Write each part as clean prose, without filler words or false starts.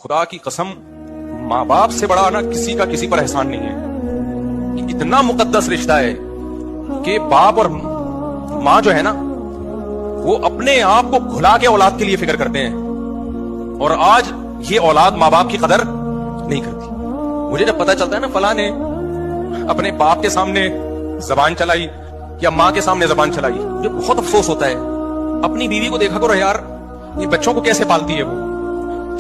خدا کی قسم ماں باپ سے بڑا نا کسی کا کسی پر احسان نہیں ہے. اتنا مقدس رشتہ ہے کہ باپ اور ماں جو ہے نا وہ اپنے آپ کو بھلا کے اولاد کے لیے فکر کرتے ہیں, اور آج یہ اولاد ماں باپ کی قدر نہیں کرتی. مجھے جب پتا چلتا ہے نا فلاں نے اپنے باپ کے سامنے زبان چلائی یا ماں کے سامنے زبان چلائی, مجھے بہت افسوس ہوتا ہے. اپنی بیوی کو دیکھا کرو یار, یہ بچوں کو کیسے پالتی ہے. وہ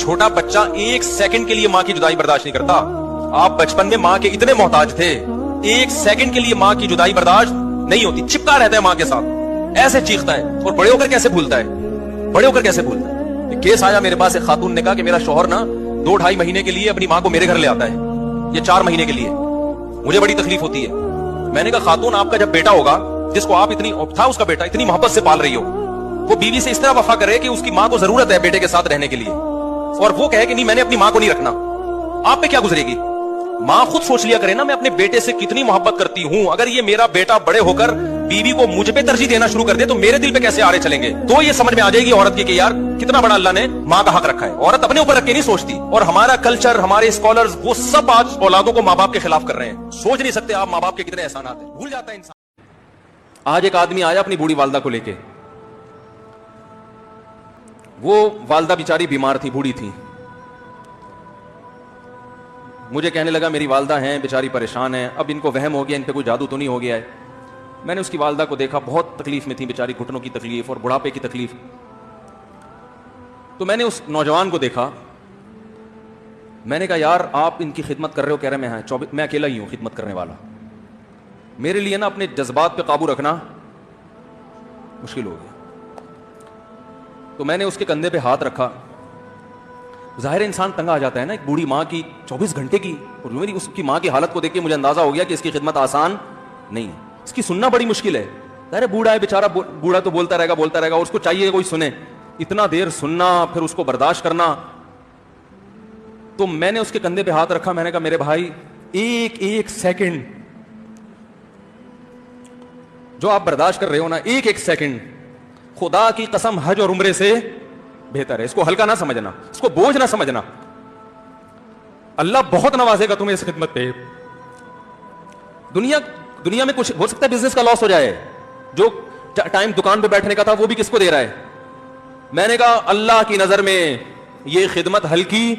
چھوٹا بچہ ایک سیکنڈ کے لیے ماں کی جدائی برداشت نہیں کرتا. آپ بچپن میں ماں کے اتنے محتاج تھے, ایک سیکنڈ کے لیے ماں کی جدائی برداشت نہیں ہوتی, چپکا رہتا ہے ماں کے ساتھ, ایسے چیختا ہے. اور بڑے ہو کر کیسے بھولتا ہے, بڑے ہو کر کیسے بھولتا ہے. ایک کیس آیا میرے پاس, ایک خاتون نے کہا کہ میرا شوہر نا 2-2.5 مہینے کے لیے اپنی ماں کو میرے گھر لے آتا ہے, یہ 4 مہینے کے لیے. مجھے بڑی تکلیف ہوتی ہے. میں نے کہا خاتون, آپ کا جب بیٹا ہوگا جس کو آپ اتنی تھا اس کا بیٹا اتنی محبت سے پال رہی ہو, وہ بیوی سے اس طرح وفا کرے کہ اس کی ماں کو ضرورت ہے بیٹے کے ساتھ رہنے کے لیے, اور وہ کہے کہ نہیں میں نے اپنی ماں کو نہیں رکھنا, آپ پہ کیا گزرے گی. ماں خود سوچ لیا کرے نا میں اپنے بیٹے سے کتنی محبت کرتی ہوں. اگر یہ میرا بیٹا بڑے ہو کر بیوی کو مجھ پہ ترجیح دینا شروع کر دے تو میرے دل پہ کیسے آرے چلیں گے. تو یہ سمجھ میں آ جائے گی عورت کی کہ یار کتنا بڑا اللہ نے ماں کا حق رکھا ہے. عورت اپنے اوپر رکھ کے نہیں سوچتی. اور ہمارا کلچر, ہمارے اسکالرز, وہ سب آج اولادوں کو ماں باپ کے خلاف کر رہے ہیں. سوچ نہیں سکتے آپ ماں باپ کے کتنے احسانات ہیں, بھول جاتا ہے انسان. آج ایک آدمی آیا اپنی بوڑھی والدہ کو لے کے. وہ والدہ بیچاری بیمار تھی, بوڑھی تھی. مجھے کہنے لگا میری والدہ ہیں بیچاری پریشان ہیں, اب ان کو وہم ہو گیا, ان پہ کوئی جادو تو نہیں ہو گیا ہے. میں نے اس کی والدہ کو دیکھا, بہت تکلیف میں تھی بیچاری, گھٹنوں کی تکلیف اور بڑھاپے کی تکلیف. تو میں نے اس نوجوان کو دیکھا, میں نے کہا یار آپ ان کی خدمت کر رہے ہو. کہہ رہے میں اکیلا ہی ہوں خدمت کرنے والا, میرے لیے نا اپنے جذبات پہ قابو رکھنا مشکل ہو گیا. تو میں نے اس کے کندھے پہ ہاتھ رکھا. ظاہر انسان تنگا آ جاتا ہے نا, ایک بوڑھی ماں کی 24 گھنٹے کی, اور میری اس کی ماں کی حالت کو دیکھ کے مجھے اندازہ ہو گیا کہ اس کی خدمت آسان نہیں ہے, اس کی سننا بڑی مشکل ہے. ظاہر بوڑھا ہے بیچارہ, بوڑھا تو بولتا رہے گا, اور اس کو چاہیے کہ کوئی سنے. اتنا دیر سننا, پھر اس کو برداشت کرنا. تو میں نے اس کے کندھے پہ ہاتھ رکھا, میں نے کہا میرے بھائی ایک سیکنڈ جو آپ برداشت کر رہے ہو نا, ایک سیکنڈ خدا کی قسم حج اور عمرے سے بہتر ہے. اس کو ہلکا نہ سمجھنا, اس کو بوجھ نہ سمجھنا. اللہ بہت نوازے گا تمہیں اس خدمت پہ. دنیا میں کچھ ہو سکتا ہے بزنس کا لاس ہو جائے, جو ٹائم دکان پہ بیٹھنے کا تھا وہ بھی کس کو دے رہا ہے. میں نے کہا اللہ کی نظر میں یہ خدمت ہلکی,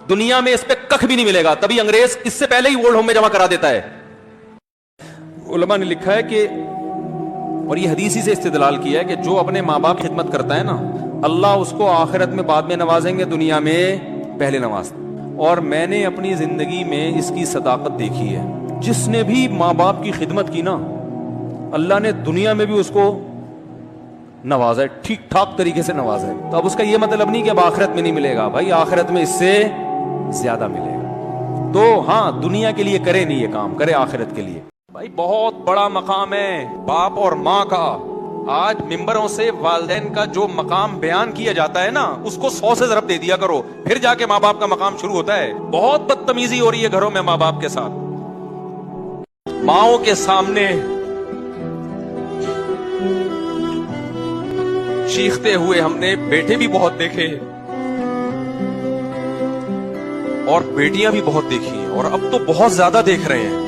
دنیا میں اس پہ کخ بھی نہیں ملے گا. تبھی انگریز اس سے پہلے ہی اولڈ ہوم میں جمع کرا دیتا ہے. علماء نے لکھا ہے کہ, اور یہ حدیثی سے استدلال کیا ہے کہ جو اپنے ماں باپ خدمت کرتا ہے نا, اللہ اس کو آخرت میں بعد میں نوازیں گے, دنیا میں پہلے نواز. اور میں نے اپنی زندگی میں اس کی صداقت دیکھی ہے. جس نے بھی ماں باپ کی خدمت کی نا, اللہ نے دنیا میں بھی اس کو نوازا ہے, ٹھیک ٹھاک طریقے سے نوازا ہے. تو اب اس کا یہ مطلب نہیں کہ اب آخرت میں نہیں ملے گا, بھائی آخرت میں اس سے زیادہ ملے گا. تو ہاں دنیا کے لیے کرے نہیں یہ کام, کرے آخرت کے لیے. بھائی بہت بڑا مقام ہے باپ اور ماں کا. آج ممبروں سے والدین کا جو مقام بیان کیا جاتا ہے نا, اس کو 100 سے ضرب دے دیا کرو, پھر جا کے ماں باپ کا مقام شروع ہوتا ہے. بہت بدتمیزی ہو رہی ہے گھروں میں ماں باپ کے ساتھ. ماؤں کے سامنے چیختے ہوئے ہم نے بیٹے بھی بہت دیکھے اور بیٹیاں بھی بہت دیکھی, اور اب تو بہت زیادہ دیکھ رہے ہیں.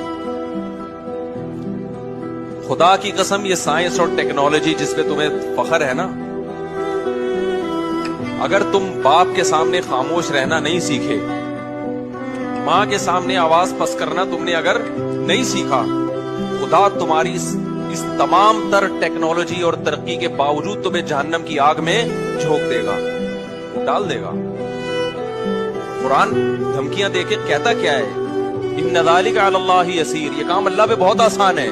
خدا کی قسم یہ سائنس اور ٹیکنالوجی جس پہ تمہیں فخر ہے نا, اگر تم باپ کے سامنے خاموش رہنا نہیں سیکھے, ماں کے سامنے آواز پس کرنا تم نے اگر نہیں سیکھا, خدا تمہاری اس تمام تر ٹیکنالوجی اور ترقی کے باوجود تمہیں جہنم کی آگ میں جھونک دے گا, ڈال دے گا. قرآن دھمکیاں دے کے کہتا کیا ہے, ان ذالک علی اللہ یسیر, یہ کام اللہ پہ بہت آسان ہے.